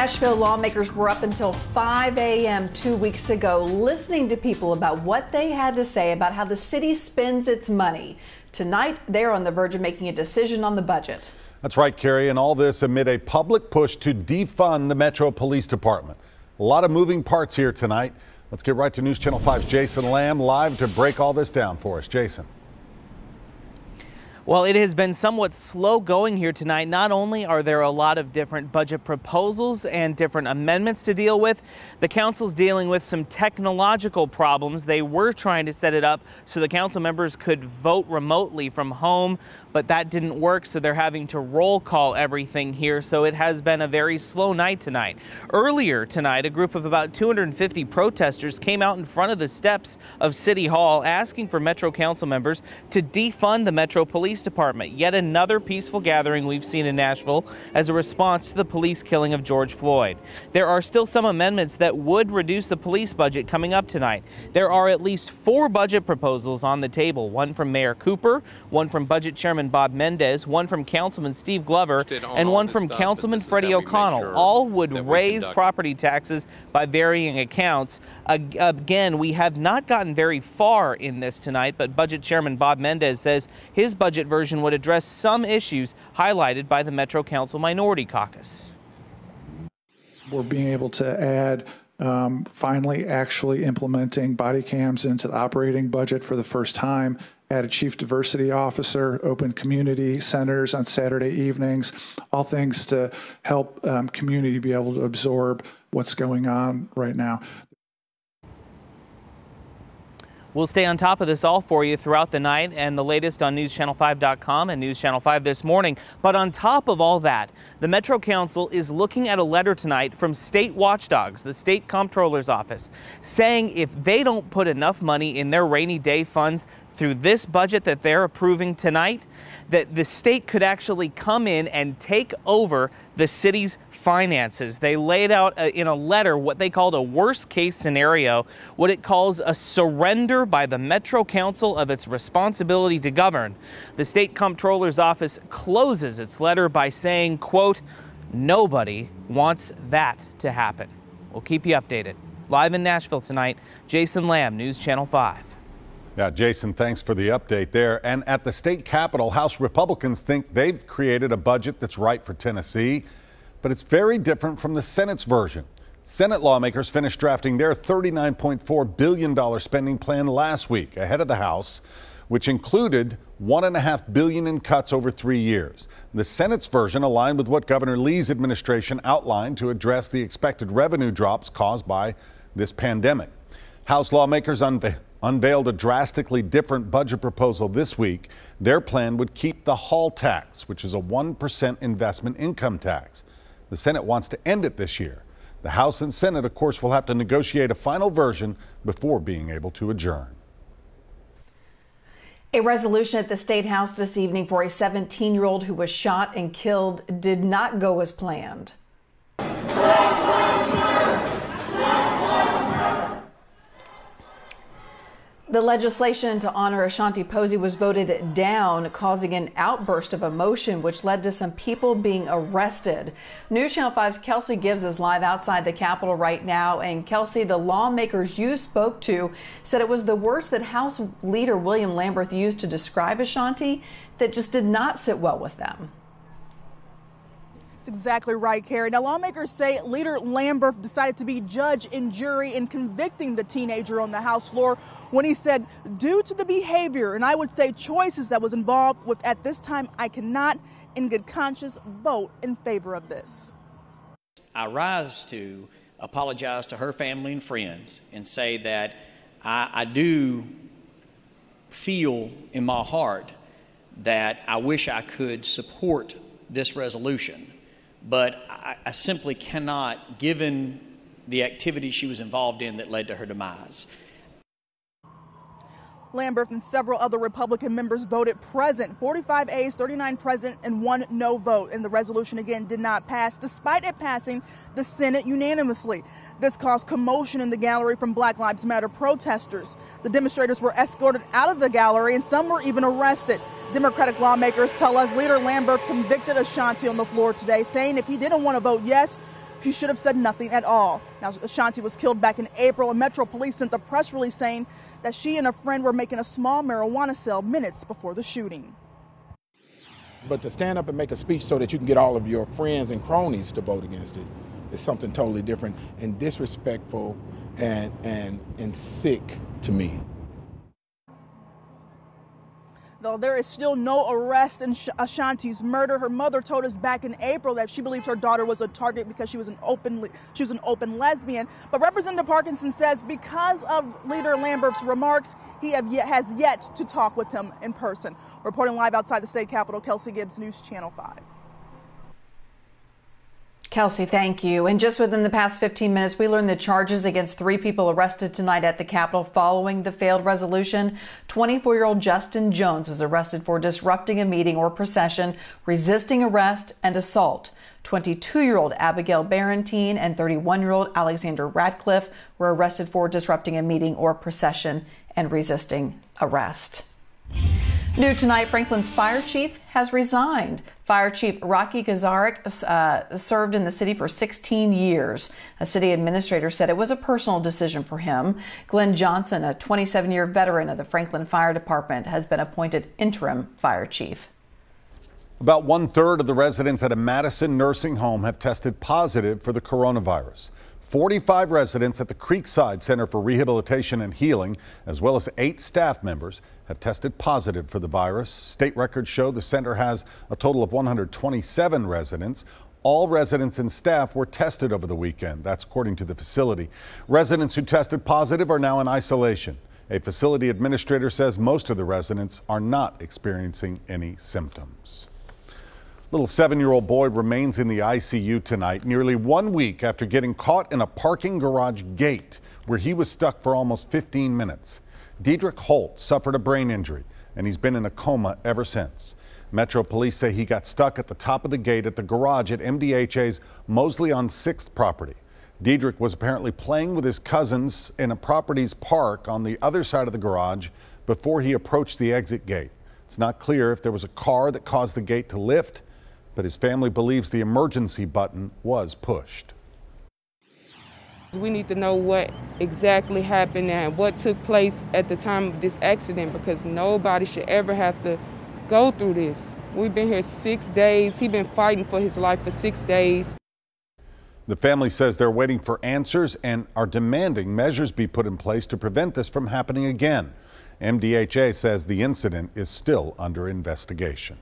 Nashville lawmakers were up until 5 a.m. 2 weeks ago listening to people about what they had to say about how the city spends its money. Tonight, they're on the verge of making a decision on the budget. That's right, Carrie, and all this amid a public push to defund the Metro Police Department. A lot of moving parts here tonight. Let's get right to News Channel 5's Jason Lamb live to break all this down for us. Jason. Well, it has been somewhat slow going here tonight. Not only are there a lot of different budget proposals and different amendments to deal with, the council's dealing with some technological problems. They were trying to set it up so the council members could vote remotely from home, but that didn't work, so they're having to roll call everything here. So it has been a very slow night tonight. Earlier tonight, a group of about 250 protesters came out in front of the steps of City Hall asking for Metro Council members to defund the Metro Police Department. Yet another peaceful gathering we've seen in Nashville as a response to the police killing of George Floyd. There are still some amendments that would reduce the police budget coming up tonight. There are at least 4 budget proposals on the table, one from Mayor Cooper, one from Budget Chairman Bob Mendez, one from Councilman Steve Glover, and one from Councilman Freddie O'Connell. All would raise property taxes by varying accounts. Again, we have not gotten very far in this tonight, but Budget Chairman Bob Mendez says his budget version would address some issues highlighted by the Metro Council Minority Caucus. We're being able to add finally actually implementing body cams into the operating budget for the first time, add a chief diversity officer, open community centers on Saturday evenings, all things to help community be able to absorb what's going on right now. We'll stay on top of this all for you throughout the night, and the latest on NewsChannel5.com and News Channel 5 this morning. But on top of all that, the Metro Council is looking at a letter tonight from state watchdogs, the state comptroller's office, saying if they don't put enough money in their rainy day funds through this budget that they're approving tonight, that the state could actually come in and take over the city's finances. They laid out in a letter what they called a worst case scenario, what it calls a surrender by the Metro Council of its responsibility to govern. The state comptroller's office closes its letter by saying, quote, "Nobody wants that to happen." We'll keep you updated. Live in Nashville tonight, Jason Lamb, News Channel 5. Yeah, Jason, thanks for the update there. And at the state capitol, House Republicans think they've created a budget that's right for Tennessee, but it's very different from the Senate's version. Senate lawmakers finished drafting their $39.4 billion spending plan last week ahead of the House, which included $1.5 billion in cuts over 3 years. The Senate's version aligned with what Governor Lee's administration outlined to address the expected revenue drops caused by this pandemic. House lawmakers unveiled a drastically different budget proposal this week. Their plan would keep the Hall tax, which is a 1% investment income tax. The Senate wants to end it this year. The House and Senate, of course, will have to negotiate a final version before being able to adjourn. A resolution at the State House this evening for a 17-year-old who was shot and killed did not go as planned. The legislation to honor Ashanti Posey was voted down, causing an outburst of emotion, which led to some people being arrested. News Channel 5's Kelsey Gibbs is live outside the Capitol right now. And Kelsey, the lawmakers you spoke to said it was the words that House Leader William Lamberth used to describe Ashanti that just did not sit well with them. That's exactly right, Carrie. Now, lawmakers say Leader Lamberth decided to be judge and jury in convicting the teenager on the House floor when he said, due to the behavior, and I would say choices that was involved with at this time, I cannot in good conscience vote in favor of this. I rise to apologize to her family and friends and say that I do feel in my heart that I wish I could support this resolution. But I simply cannot, given the activity she was involved in that led to her demise. Lamberth and several other Republican members voted present, 45 ayes, 39 present, and 1 no vote. And the resolution again did not pass, despite it passing the Senate unanimously. This caused commotion in the gallery from Black Lives Matter protesters. The demonstrators were escorted out of the gallery and some were even arrested. Democratic lawmakers tell us Leader Lamberth convicted Ashanti on the floor today, saying if he didn't want to vote yes, she should have said nothing at all. Now, Ashanti was killed back in April, and Metro Police sent a press release saying that she and a friend were making a small marijuana sale minutes before the shooting. But to stand up and make a speech so that you can get all of your friends and cronies to vote against it is something totally different and disrespectful and sick to me. Though there is still no arrest in Ashanti's murder, her mother told us back in April that she believed her daughter was a target because she was an open lesbian. But Representative Parkinson says because of Leader Lambert's remarks, he has yet to talk with him in person. Reporting live outside the state capitol, Kelsey Gibbs, News Channel 5. Kelsey, thank you. And just within the past 15 minutes, we learned the charges against 3 people arrested tonight at the Capitol following the failed resolution. 24-year-old Justin Jones was arrested for disrupting a meeting or procession, resisting arrest, and assault. 22-year-old Abigail Barentine and 31-year-old Alexander Radcliffe were arrested for disrupting a meeting or procession and resisting arrest. New tonight, Franklin's fire chief has resigned. Fire Chief Rocky Gazarik served in the city for 16 years. A city administrator said it was a personal decision for him. Glenn Johnson, a 27-year veteran of the Franklin Fire Department, has been appointed interim fire chief. About 1/3 of the residents at a Madison nursing home have tested positive for the coronavirus. 45 residents at the Creekside Center for Rehabilitation and Healing, as well as 8 staff members, have tested positive for the virus. State records show the center has a total of 127 residents. All residents and staff were tested over the weekend. That's according to the facility. Residents who tested positive are now in isolation. A facility administrator says most of the residents are not experiencing any symptoms. Little 7-year-old boy remains in the ICU tonight, nearly 1 week after getting caught in a parking garage gate where he was stuck for almost 15 minutes. Diedrich Holt suffered a brain injury, and he's been in a coma ever since. Metro Police say he got stuck at the top of the gate at the garage at MDHA's Mosley on 6th property. Diedrich was apparently playing with his cousins in a property's park on the other side of the garage before he approached the exit gate. It's not clear if there was a car that caused the gate to lift, but his family believes the emergency button was pushed. We need to know what exactly happened and what took place at the time of this accident, because nobody should ever have to go through this. We've been here 6 days. He's been fighting for his life for 6 days. The family says they're waiting for answers and are demanding measures be put in place to prevent this from happening again. MDHA says the incident is still under investigation.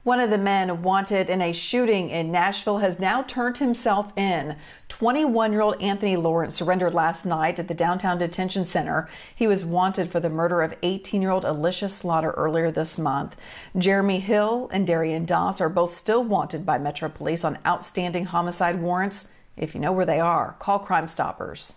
One of the men wanted in a shooting in Nashville has now turned himself in. 21-year-old Anthony Lawrence surrendered last night at the downtown detention center. He was wanted for the murder of 18-year-old Alicia Slaughter earlier this month. Jeremy Hill and Darian Doss are both still wanted by Metro Police on outstanding homicide warrants. If you know where they are, call Crime Stoppers.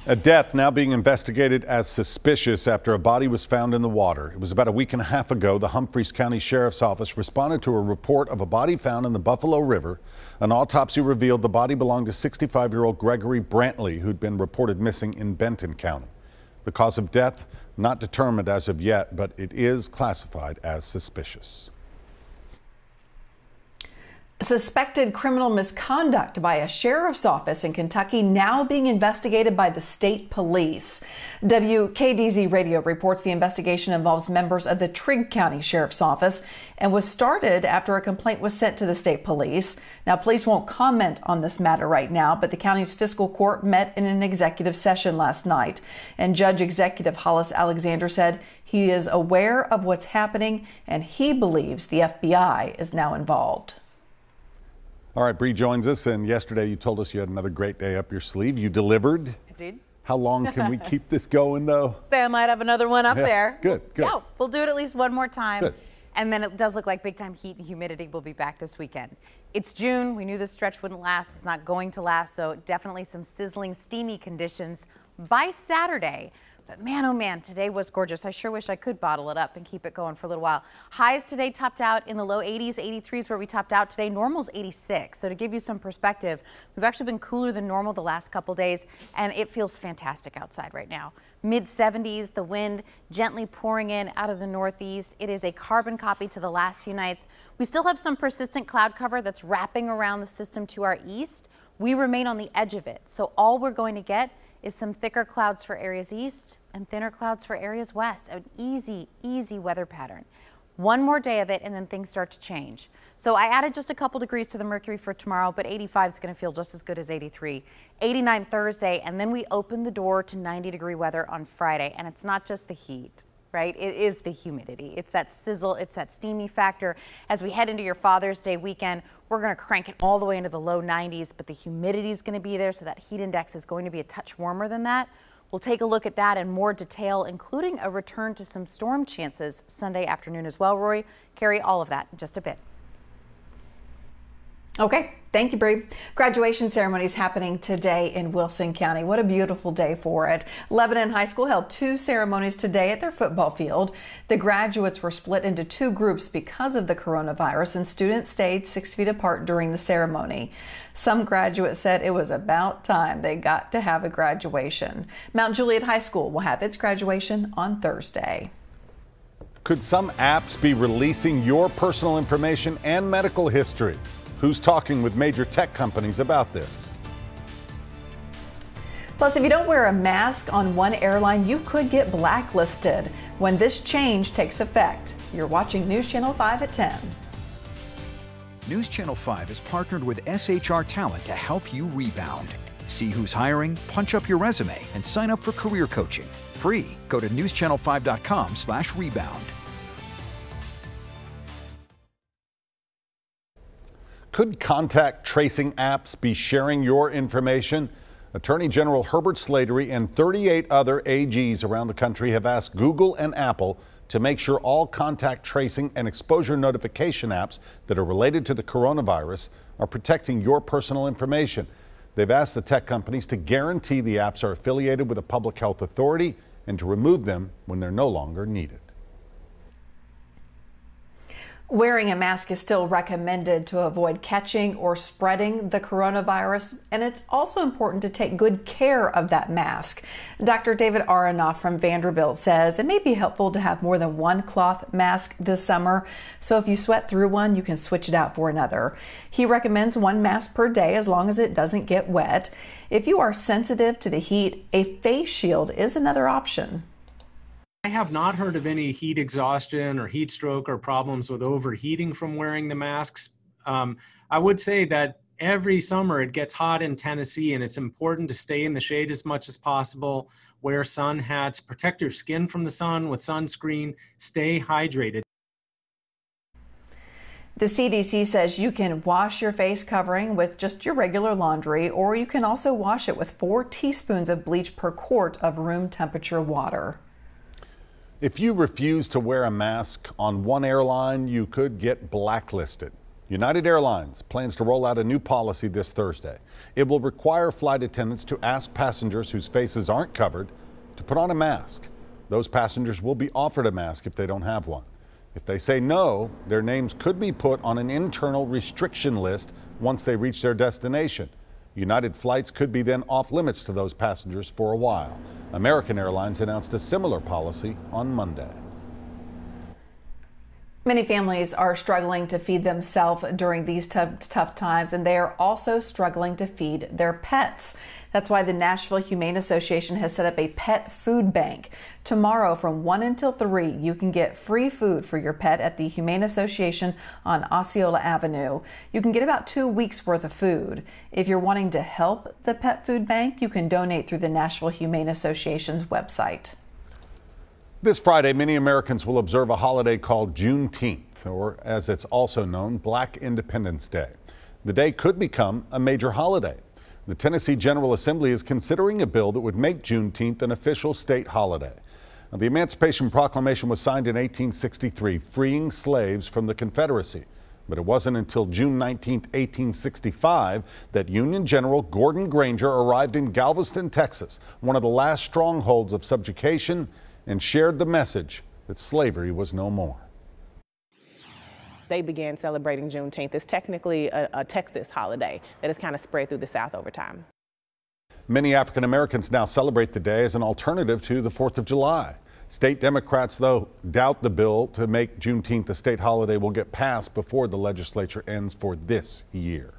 A death now being investigated as suspicious after a body was found in the water. It was about a week and a half ago. The Humphreys County Sheriff's Office responded to a report of a body found in the Buffalo River. An autopsy revealed the body belonged to 65-year-old Gregory Brantley, who'd been reported missing in Benton County. The cause of death not determined as of yet, but it is classified as suspicious. Suspected criminal misconduct by a sheriff's office in Kentucky now being investigated by the state police. WKDZ Radio reports the investigation involves members of the Trigg County Sheriff's Office and was started after a complaint was sent to the state police. Now, police won't comment on this matter right now, but the county's fiscal court met in an executive session last night, and Judge Executive Hollis Alexander said he is aware of what's happening and he believes the FBI is now involved. All right, Bree joins us, and yesterday you told us you had another great day up your sleeve. You delivered. I did. How long can we keep this going, though? Say I might have another one up there. Good. Yeah, we'll do it at least one more time. Good. And then it does look like big time heat and humidity will be back this weekend. It's June. We knew this stretch wouldn't last. It's not going to last, so definitely some sizzling, steamy conditions by Saturday. But man, oh man, today was gorgeous. I sure wish I could bottle it up and keep it going for a little while. Highs today topped out in the low 80s, 83s where we topped out today. Normal's 86. So to give you some perspective, we've actually been cooler than normal the last couple days, and it feels fantastic outside right now. Mid 70s, the wind gently pouring in out of the northeast. It is a carbon copy to the last few nights. We still have some persistent cloud cover that's wrapping around the system to our east. We remain on the edge of it. So all we're going to get is some thicker clouds for areas east and thinner clouds for areas west. An easy, easy weather pattern. One more day of it and then things start to change. So I added just a couple degrees to the mercury for tomorrow, but 85 is going to feel just as good as 83. 89 Thursday, and then we open the door to 90-degree weather on Friday. And it's not just the heat, right? It is the humidity. It's that sizzle, it's that steamy factor. As we head into your Father's Day weekend, we're going to crank it all the way into the low 90s, but the humidity is going to be there, so that heat index is going to be a touch warmer than that. We'll take a look at that in more detail, including a return to some storm chances Sunday afternoon as well. Rory, Carrie, all of that in just a bit. Okay, thank you, Bree. Graduation ceremonies happening today in Wilson County. What a beautiful day for it. Lebanon High School held 2 ceremonies today at their football field. The graduates were split into 2 groups because of the coronavirus, and students stayed 6 feet apart during the ceremony. Some graduates said it was about time they got to have a graduation. Mount Juliet High School will have its graduation on Thursday. Could some apps be releasing your personal information and medical history? Who's talking with major tech companies about this? Plus, if you don't wear a mask on one airline, you could get blacklisted when this change takes effect. You're watching News Channel 5 at 10. News Channel 5 is partnered with SHR Talent to help you rebound. See who's hiring, punch up your resume, and sign up for career coaching. Free. Go to newschannel5.com/rebound. Could contact tracing apps be sharing your information? Attorney General Herbert Slatery and 38 other AGs around the country have asked Google and Apple to make sure all contact tracing and exposure notification apps that are related to the coronavirus are protecting your personal information. They've asked the tech companies to guarantee the apps are affiliated with a public health authority and to remove them when they're no longer needed. Wearing a mask is still recommended to avoid catching or spreading the coronavirus, and it's also important to take good care of that mask. Dr. David Aronoff from Vanderbilt says it may be helpful to have more than one cloth mask this summer, so if you sweat through one, you can switch it out for another. He recommends one mask per day as long as it doesn't get wet. If you are sensitive to the heat, a face shield is another option. I have not heard of any heat exhaustion or heat stroke or problems with overheating from wearing the masks. I would say that every summer it gets hot in Tennessee, and it's important to stay in the shade as much as possible, wear sun hats, protect your skin from the sun with sunscreen, stay hydrated. The CDC says you can wash your face covering with just your regular laundry, or you can also wash it with 4 teaspoons of bleach per quart of room temperature water. If you refuse to wear a mask on one airline, you could get blacklisted. United Airlines plans to roll out a new policy this Thursday. It will require flight attendants to ask passengers whose faces aren't covered to put on a mask. Those passengers will be offered a mask if they don't have one. If they say no, their names could be put on an internal restriction list once they reach their destination. United flights could be then off limits to those passengers for a while. American Airlines announced a similar policy on Monday. Many families are struggling to feed themselves during these tough times, and they are also struggling to feed their pets. That's why the Nashville Humane Association has set up a pet food bank. Tomorrow from 1 until 3, you can get free food for your pet at the Humane Association on Osceola Avenue. You can get about 2 weeks worth of food. If you're wanting to help the pet food bank, you can donate through the Nashville Humane Association's website. This Friday, many Americans will observe a holiday called Juneteenth, or as it's also known, Black Independence Day. The day could become a major holiday. The Tennessee General Assembly is considering a bill that would make Juneteenth an official state holiday. Now, the Emancipation Proclamation was signed in 1863, freeing slaves from the Confederacy. But it wasn't until June 19, 1865, that Union General Gordon Granger arrived in Galveston, Texas, one of the last strongholds of subjugation, and shared the message that slavery was no more. They began celebrating Juneteenth. It's technically a Texas holiday that has kind of spread through the South over time. Many African Americans now celebrate the day as an alternative to the 4th of July. State Democrats, though, doubt the bill to make Juneteenth a state holiday will get passed before the legislature ends for this year.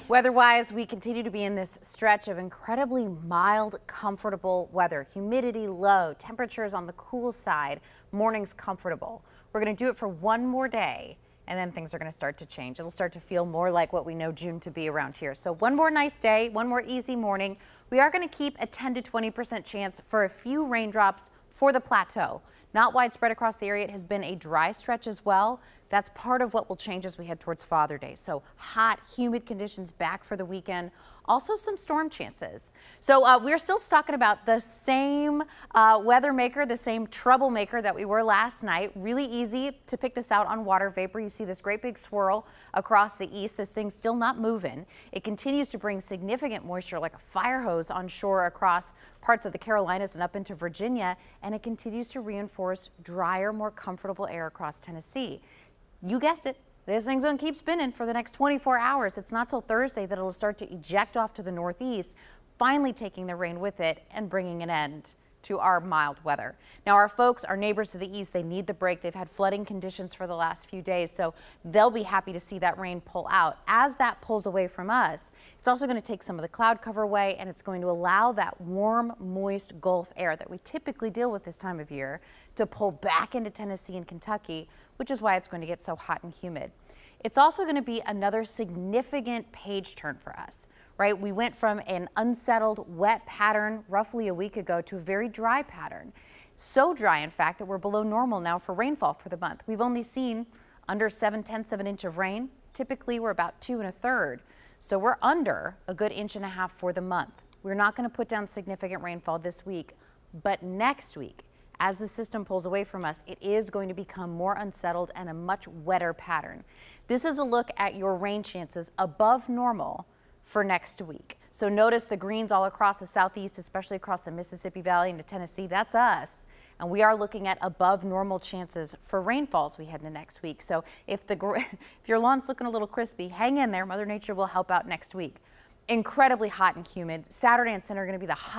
Weather-wise, we continue to be in this stretch of incredibly mild, comfortable weather. Humidity low, temperatures on the cool side, mornings comfortable. We're going to do it for one more day, and then things are going to start to change. It'll start to feel more like what we know June to be around here. So one more nice day, one more easy morning. We are going to keep a 10 to 20% chance for a few raindrops for the plateau. Not widespread across the area. It has been a dry stretch as well. That's part of what will change as we head towards Father Day. So hot, humid conditions back for the weekend. Also some storm chances. So we're still talking about the same weather maker, the same troublemaker that we were last night. Really easy to pick this out on water vapor. You see this great big swirl across the east. This thing's still not moving. It continues to bring significant moisture like a fire hose on shore across parts of the Carolinas and up into Virginia. And it continues to reinforce drier, more comfortable air across Tennessee. You guessed it. This thing's going to keep spinning for the next 24 hours. It's not till Thursday that it'll start to eject off to the northeast, finally taking the rain with it and bringing an end to our mild weather. Now, our folks, our neighbors to the east, they need the break. They've had flooding conditions for the last few days, so they'll be happy to see that rain pull out. As that pulls away from us, it's also going to take some of the cloud cover away, and it's going to allow that warm, moist Gulf air that we typically deal with this time of year to pull back into Tennessee and Kentucky, which is why it's going to get so hot and humid. It's also going to be another significant page turn for us, right? We went from an unsettled, wet pattern roughly a week ago to a very dry pattern. So dry, in fact, that we're below normal now for rainfall for the month. We've only seen under 7/10 of an inch of rain. Typically, we're about 2 1/3. So we're under a good 1.5 inches for the month. We're not going to put down significant rainfall this week, but next week, as the system pulls away from us, it is going to become more unsettled and a much wetter pattern. This is a look at your rain chances above normal for next week. So notice the greens all across the southeast, especially across the Mississippi Valley into Tennessee. That's us. And we are looking at above normal chances for rainfall as we head into next week. So if your lawn's looking a little crispy, hang in there. Mother Nature will help out next week. Incredibly hot and humid. Saturday and Sunday are going to be the